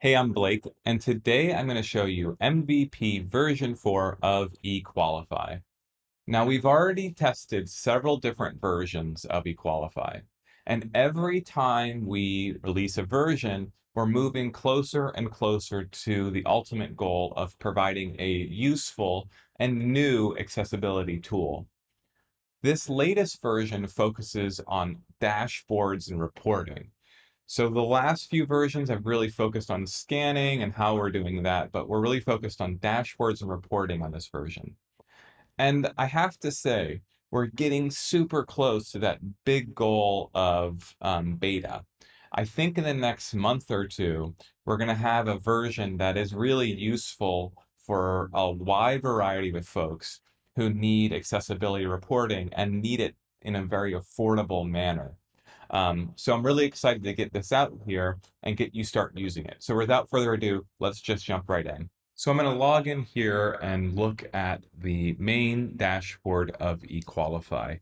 Hey, I'm Blake, and today I'm going to show you MVP version 4 of eQualify. Now, we've already tested several different versions of eQualify, and every time we release a version, we're moving closer and closer to the ultimate goal of providing a useful and new accessibility tool. This latest version focuses on dashboards and reporting. So the last few versions have really focused on scanning and how we're doing that, but we're really focused on dashboards and reporting on this version. And I have to say, we're getting super close to that big goal of beta. I think in the next month or two, we're going to have a version that is really useful for a wide variety of folks who need accessibility reporting and need it in a very affordable manner. So I'm really excited to get this out here and get you start using it. So without further ado, let's just jump right in. So I'm going to log in here and look at the main dashboard of eQualify.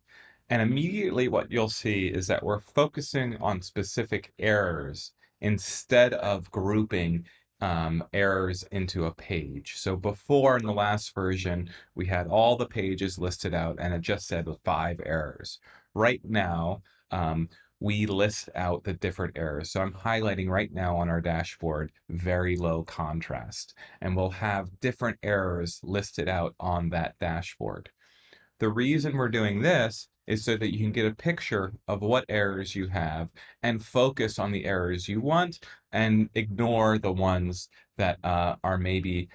And immediately what you'll see is that we're focusing on specific errors instead of grouping errors into a page. So before in the last version, we had all the pages listed out and it just said 5 errors. Right now, um, we list out the different errors. So I'm highlighting right now on our dashboard, very low contrast, and we'll have different errors listed out on that dashboard. The reason we're doing this is so that you can get a picture of what errors you have and focus on the errors you want and ignore the ones that are maybe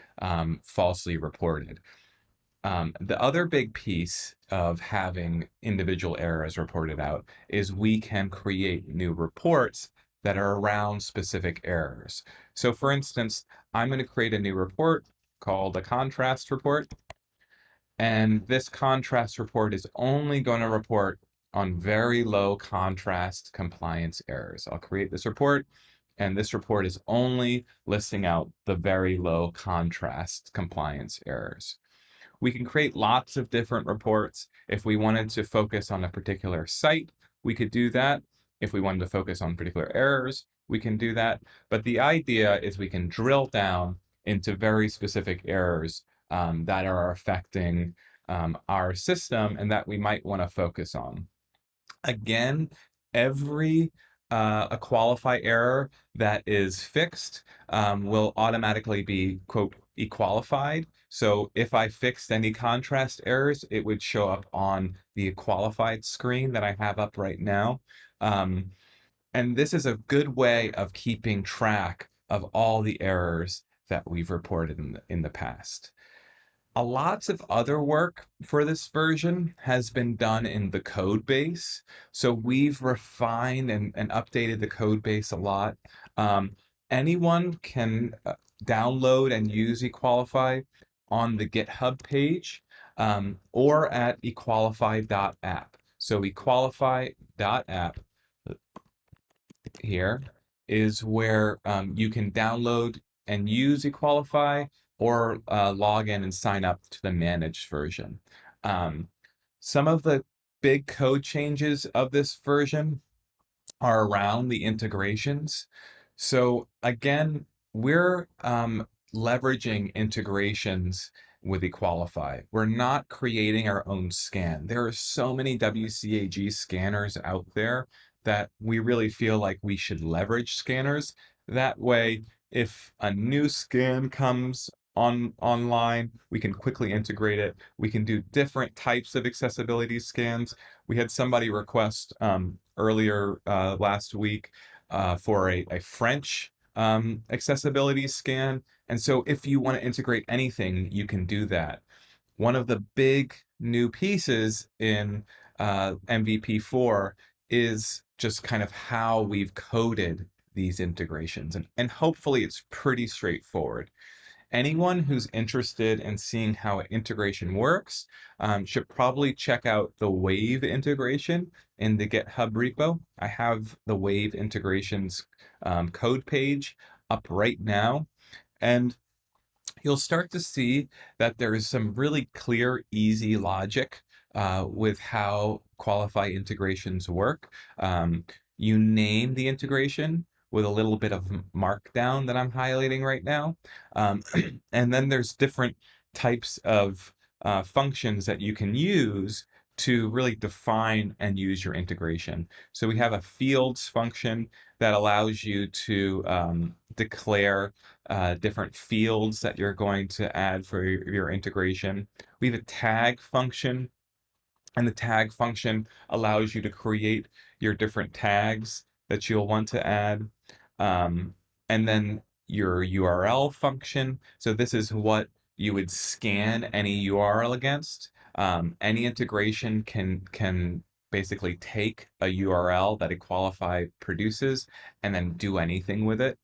falsely reported. The other big piece of having individual errors reported out is we can create new reports that are around specific errors. So for instance, I'm going to create a new report called a contrast report. And this contrast report is only going to report on very low contrast compliance errors. I'll create this report, and this report is only listing out the very low contrast compliance errors. We can create lots of different reports. If we wanted to focus on a particular site, we could do that. If we wanted to focus on particular errors, we can do that. But the idea is we can drill down into very specific errors that are affecting our system and that we might want to focus on. Again, every a qualify error that is fixed will automatically be, quote, equalified. So if I fixed any contrast errors, it would show up on the equalified screen that I have up right now. Um, and this is a good way of keeping track of all the errors that we've reported in the past. A lots of other work for this version has been done in the code base. So we've refined and updated the code base a lot. Anyone can download and use eQualify on the GitHub page or at equalify.app. So equalify.app here is where you can download and use eQualify or log in and sign up to the managed version. Some of the big code changes of this version are around the integrations. So again, we're leveraging integrations with eQualify. We're not creating our own scan. There are so many WCAG scanners out there that we really feel like we should leverage scanners. That way, if a new scan comes online, we can quickly integrate it. We can do different types of accessibility scans. We had somebody request earlier last week for a French accessibility scan. And so if you want to integrate anything, you can do that. One of the big new pieces in MVP4 is just kind of how we've coded these integrations. And hopefully it's pretty straightforward. Anyone who's interested in seeing how integration works should probably check out the Wave integration in the GitHub repo. I have the Wave integrations code page up right now. And you'll start to see that there is some really clear, easy logic with how qualify integrations work. You name the integration, with a little bit of markdown that I'm highlighting right now. And then there's different types of functions that you can use to really define and use your integration. So we have a fields function that allows you to declare different fields that you're going to add for your integration. We have a tag function, and the tag function allows you to create your different tags that you'll want to add. Um, and then your URL function. So this is what you would scan any URL against. Any integration can basically take a URL that Equalify produces and then do anything with it.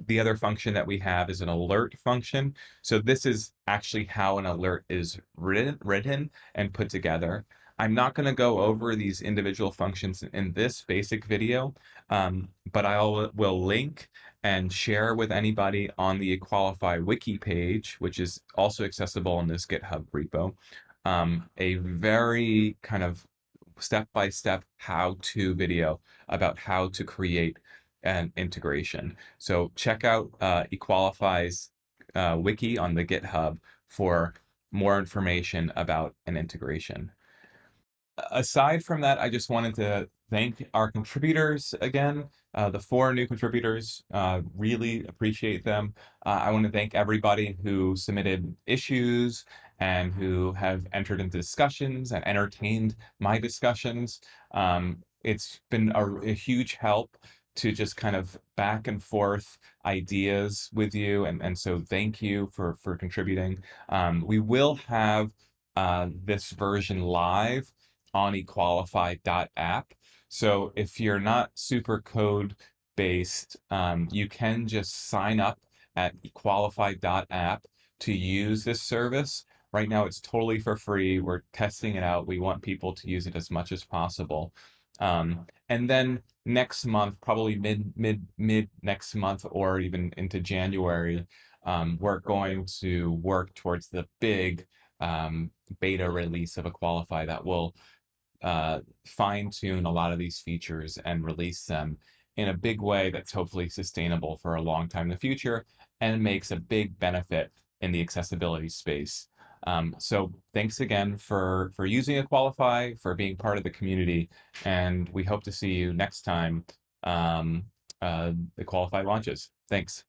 The other function that we have is an alert function. So this is actually how an alert is written and put together. I'm not going to go over these individual functions in this basic video, but I will link and share with anybody on the Equalify wiki page, which is also accessible in this GitHub repo, a very kind of step-by-step how-to video about how to create an integration. So check out Equalify's wiki on the GitHub for more information about an integration. Aside from that, I just wanted to thank our contributors again, the 4 new contributors. Really appreciate them. I want to thank everybody who submitted issues and who have entered into discussions and entertained my discussions. It's been a huge help to just kind of back and forth ideas with you, and so thank you for contributing. We will have this version live on equalify.app. So if you're not super code based, you can just sign up at equalify.app to use this service. Right now, it's totally for free. We're testing it out. We want people to use it as much as possible. And then next month, probably mid next month, or even into January, we're going to work towards the big beta release of Equalify that will fine tune a lot of these features and release them in a big way that's hopefully sustainable for a long time in the future and makes a big benefit in the accessibility space. So thanks again for using Equalify, for being part of the community, and we hope to see you next time Equalify launches. Thanks.